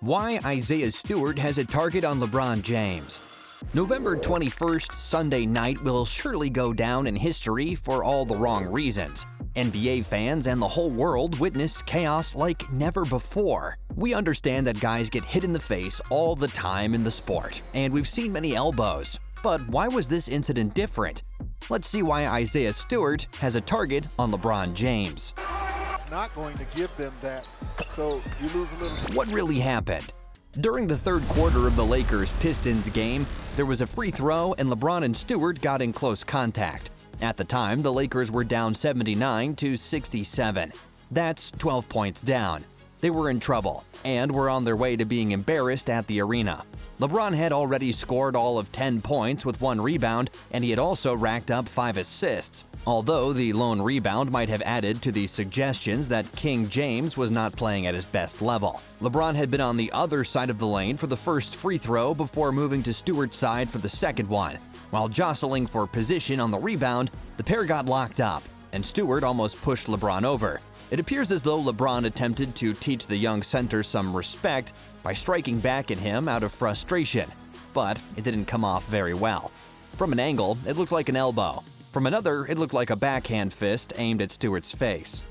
Why Isaiah Stewart has a target on LeBron James. November 21st, Sunday night, will surely go down in history for all the wrong reasons. NBA fans and the whole world witnessed chaos like never before. We understand that guys get hit in the face all the time in the sport, and we've seen many elbows. But why was this incident different? Let's see why Isaiah Stewart has a target on LeBron James. Not going to give them that, so you lose a little. What really happened? During the third quarter of the Lakers-Pistons game, there was a free throw and LeBron and Stewart got in close contact. At the time, the Lakers were down 79-67. That's 12 points down. They were in trouble and were on their way to being embarrassed at the arena. LeBron had already scored all of 10 points with 1 rebound, and he had also racked up 5 assists. Although the lone rebound might have added to the suggestions that King James was not playing at his best level. LeBron had been on the other side of the lane for the first free throw before moving to Stewart's side for the second one. While jostling for position on the rebound, the pair got locked up, and Stewart almost pushed LeBron over. It appears as though LeBron attempted to teach the young center some respect by striking back at him out of frustration, but it didn't come off very well. From an angle, it looked like an elbow. From another, it looked like a backhand fist aimed at Stewart's face.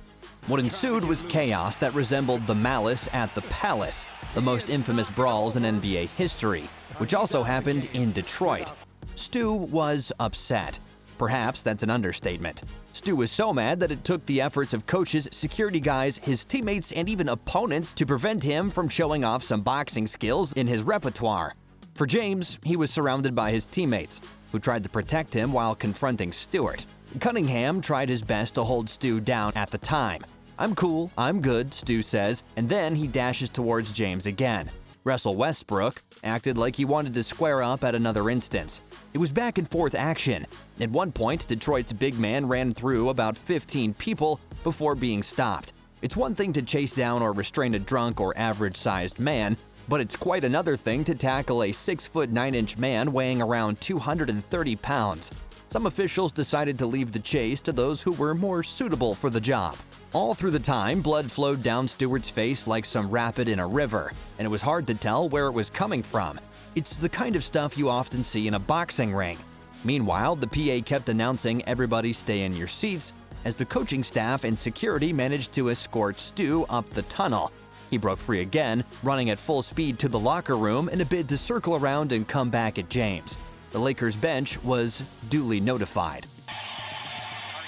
What ensued was chaos that resembled the Malice at the Palace, the most infamous brawls in NBA history, which also happened in Detroit. Stu was upset. Perhaps that's an understatement. Stu was so mad that it took the efforts of coaches, security guys, his teammates, and even opponents to prevent him from showing off some boxing skills in his repertoire. For James, he was surrounded by his teammates, who tried to protect him while confronting Stewart. Cunningham tried his best to hold Stu down at the time. "I'm cool, I'm good," Stu says, and then he dashes towards James again. Russell Westbrook acted like he wanted to square up at another instance. It was back and forth action. At one point, Detroit's big man ran through about 15 people before being stopped. It's one thing to chase down or restrain a drunk or average-sized man, but it's quite another thing to tackle a 6'9" man weighing around 230 pounds. Some officials decided to leave the chase to those who were more suitable for the job. All through the time, blood flowed down Stewart's face like some rapid in a river, and it was hard to tell where it was coming from. It's the kind of stuff you often see in a boxing ring. Meanwhile, the PA kept announcing everybody stay in your seats as the coaching staff and security managed to escort Stu up the tunnel. He broke free again, running at full speed to the locker room in a bid to circle around and come back at James. The Lakers bench was duly notified.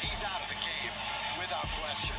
He's out of the game, without question.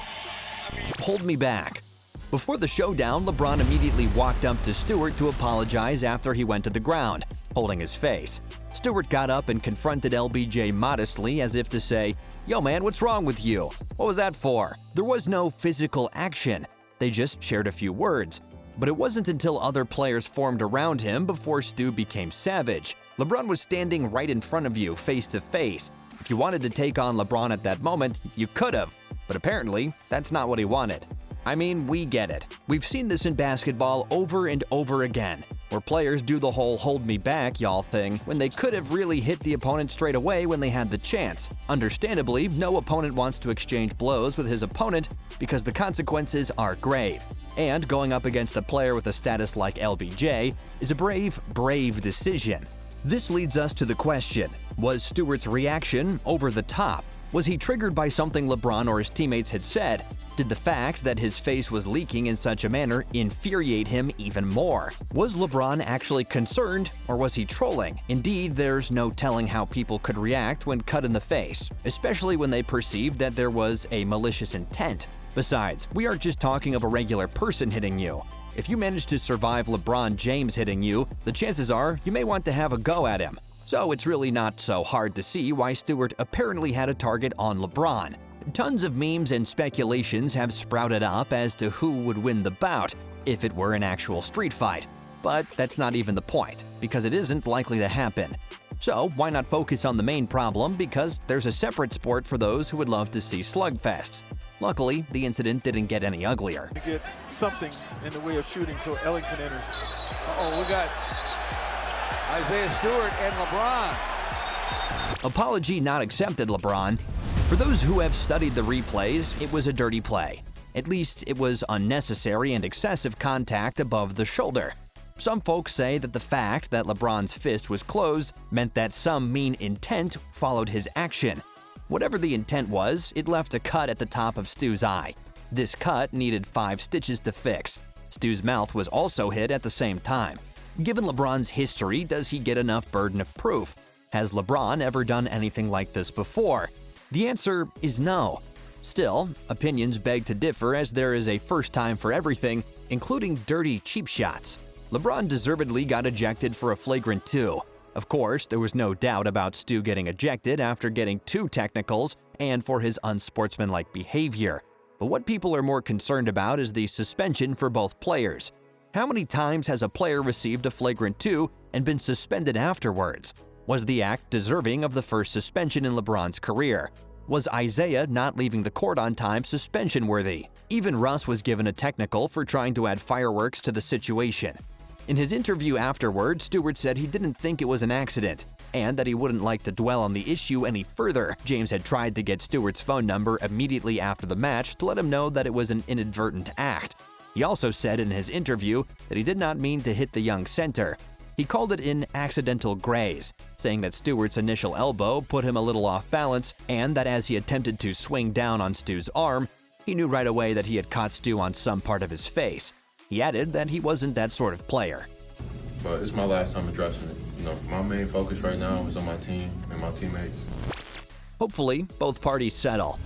Hold me back. Before the showdown, LeBron immediately walked up to Stewart to apologize after he went to the ground, holding his face. Stewart got up and confronted LBJ modestly as if to say, "Yo man, what's wrong with you? What was that for?" There was no physical action. They just shared a few words. But it wasn't until other players formed around him before Stu became savage. LeBron was standing right in front of you, face to face. If you wanted to take on LeBron at that moment, you could have. But apparently, that's not what he wanted. I mean, we get it. We've seen this in basketball over and over again, where players do the whole "hold me back, y'all" thing when they could have really hit the opponent straight away when they had the chance. Understandably, no opponent wants to exchange blows with his opponent because the consequences are grave. And going up against a player with a status like LBJ is a brave decision. This leads us to the question, was Stewart's reaction over the top? Was he triggered by something LeBron or his teammates had said? Did the fact that his face was leaking in such a manner infuriate him even more? Was LeBron actually concerned, or was he trolling? Indeed, there's no telling how people could react when cut in the face, especially when they perceived that there was a malicious intent. Besides, we aren't just talking of a regular person hitting you. If you manage to survive LeBron James hitting you, the chances are you may want to have a go at him. So it's really not so hard to see why Stewart apparently had a target on LeBron. Tons of memes and speculations have sprouted up as to who would win the bout if it were an actual street fight. But that's not even the point, because it isn't likely to happen. So why not focus on the main problem, because there's a separate sport for those who would love to see slugfests. Luckily, the incident didn't get any uglier. To get something in the way of shooting, so Ellington enters. We got Isaiah Stewart and LeBron. Apology not accepted, LeBron. For those who have studied the replays, it was a dirty play. At least it was unnecessary and excessive contact above the shoulder. Some folks say that the fact that LeBron's fist was closed meant that some mean intent followed his action. Whatever the intent was, it left a cut at the top of Stu's eye. This cut needed 5 stitches to fix. Stu's mouth was also hit at the same time. Given LeBron's history, does he get enough burden of proof? Has LeBron ever done anything like this before? The answer is no. Still, opinions beg to differ as there is a first time for everything, including dirty cheap shots. LeBron deservedly got ejected for a flagrant 2. Of course, there was no doubt about Stu getting ejected after getting 2 technicals and for his unsportsmanlike behavior. But what people are more concerned about is the suspension for both players. How many times has a player received a flagrant 2 and been suspended afterwards? Was the act deserving of the first suspension in LeBron's career? Was Isaiah not leaving the court on time suspension-worthy? Even Russ was given a technical for trying to add fireworks to the situation. In his interview afterward, Stewart said he didn't think it was an accident and that he wouldn't like to dwell on the issue any further. James had tried to get Stewart's phone number immediately after the match to let him know that it was an inadvertent act. He also said in his interview that he did not mean to hit the young center. He called it an accidental graze, saying that Stewart's initial elbow put him a little off balance and that as he attempted to swing down on Stu's arm, he knew right away that he had caught Stu on some part of his face. He added that he wasn't that sort of player. But it's my last time addressing it. My main focus right now is on my team and my teammates. Hopefully, both parties settle.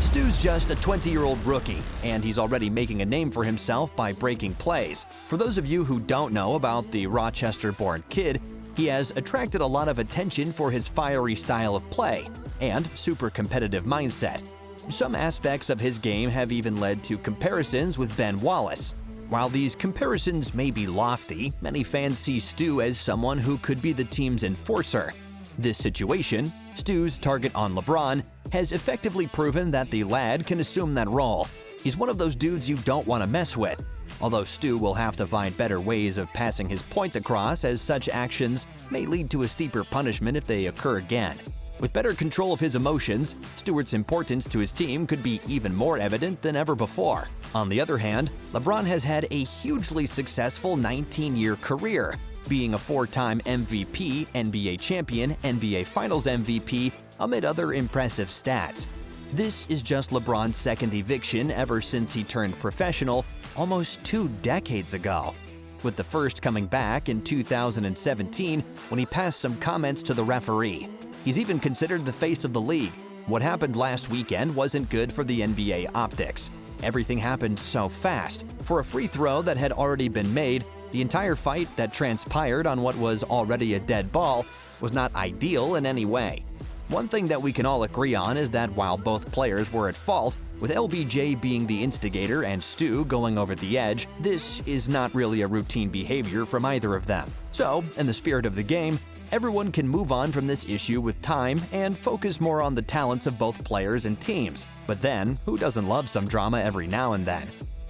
Stu's just a 20-year-old rookie, and he's already making a name for himself by breaking plays. For those of you who don't know about the Rochester-born kid, he has attracted a lot of attention for his fiery style of play and super competitive mindset. Some aspects of his game have even led to comparisons with Ben Wallace. While these comparisons may be lofty, many fans see Stu as someone who could be the team's enforcer. This situation, Stu's target on LeBron, has effectively proven that the lad can assume that role. He's one of those dudes you don't want to mess with, although Stu will have to find better ways of passing his point across, as such actions may lead to a steeper punishment if they occur again. With better control of his emotions, Stewart's importance to his team could be even more evident than ever before. On the other hand, LeBron has had a hugely successful 19-year career, being a 4-time MVP, NBA champion, NBA Finals MVP, amid other impressive stats. This is just LeBron's second eviction ever since he turned professional almost 2 decades ago, with the first coming back in 2017 when he passed some comments to the referee. He's even considered the face of the league. What happened last weekend wasn't good for the NBA optics. Everything happened so fast. For a free throw that had already been made, the entire fight that transpired on what was already a dead ball was not ideal in any way. One thing that we can all agree on is that while both players were at fault, with LBJ being the instigator and Stu going over the edge, this is not really a routine behavior from either of them. So, in the spirit of the game, everyone can move on from this issue with time and focus more on the talents of both players and teams. But then, who doesn't love some drama every now and then?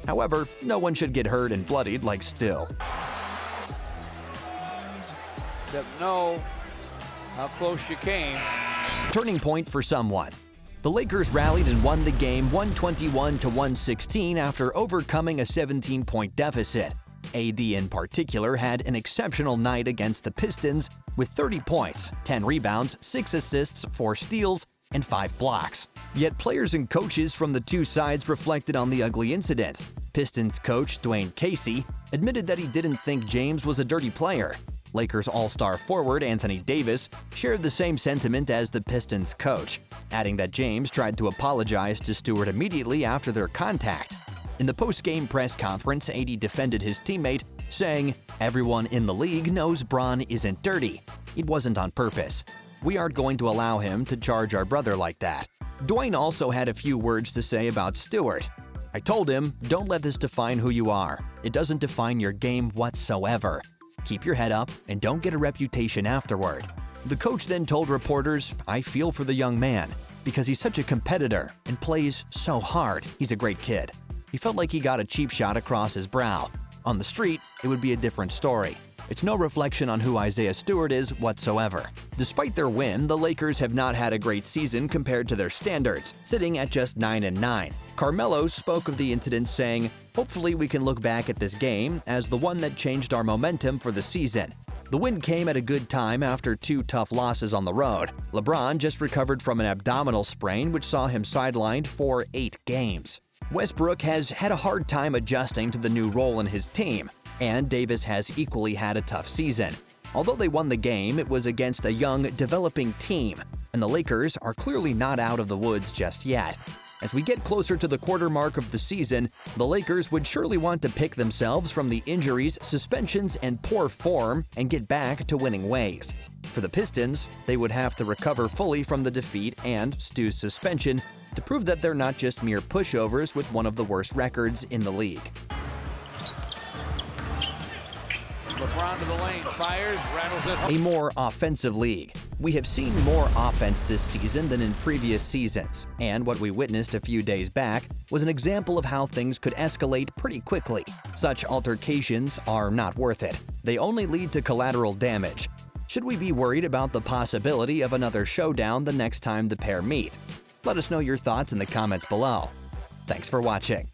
However, no one should get hurt and bloodied like Stu. Except know how close you came. Turning point for someone. The Lakers rallied and won the game 121-116 after overcoming a 17-point deficit. AD in particular had an exceptional night against the Pistons with 30 points, 10 rebounds, 6 assists, 4 steals, and 5 blocks. Yet players and coaches from the two sides reflected on the ugly incident. Pistons coach Dwayne Casey admitted that he didn't think James was a dirty player. Lakers all-star forward Anthony Davis shared the same sentiment as the Pistons coach, adding that James tried to apologize to Stewart immediately after their contact. In the post-game press conference, AD defended his teammate, saying, "Everyone in the league knows Bron isn't dirty. It wasn't on purpose. We aren't going to allow him to charge our brother like that." Dwayne also had a few words to say about Stewart. "I told him, don't let this define who you are. It doesn't define your game whatsoever. Keep your head up and don't get a reputation afterward." The coach then told reporters, "I feel for the young man because he's such a competitor and plays so hard. He's a great kid." He felt like he got a cheap shot across his brow. On the street, it would be a different story. It's no reflection on who Isaiah Stewart is whatsoever. Despite their win, the Lakers have not had a great season compared to their standards, sitting at just 9-9. Carmelo spoke of the incident saying, "Hopefully we can look back at this game as the one that changed our momentum for the season. The win came at a good time after 2 tough losses on the road. LeBron just recovered from an abdominal sprain which saw him sidelined for 8 games. Westbrook has had a hard time adjusting to the new role in his team, and Davis has equally had a tough season. Although they won the game, it was against a young, developing team, and the Lakers are clearly not out of the woods just yet. As we get closer to the quarter mark of the season, the Lakers would surely want to pick themselves from the injuries, suspensions, and poor form and get back to winning ways. For the Pistons, they would have to recover fully from the defeat and Stu's suspension to prove that they're not just mere pushovers with one of the worst records in the league. LeBron to the lane, fires, rattles it home. A more offensive league. We have seen more offense this season than in previous seasons, and what we witnessed a few days back was an example of how things could escalate pretty quickly. Such altercations are not worth it. They only lead to collateral damage. Should we be worried about the possibility of another showdown the next time the pair meet? Let us know your thoughts in the comments below. Thanks for watching.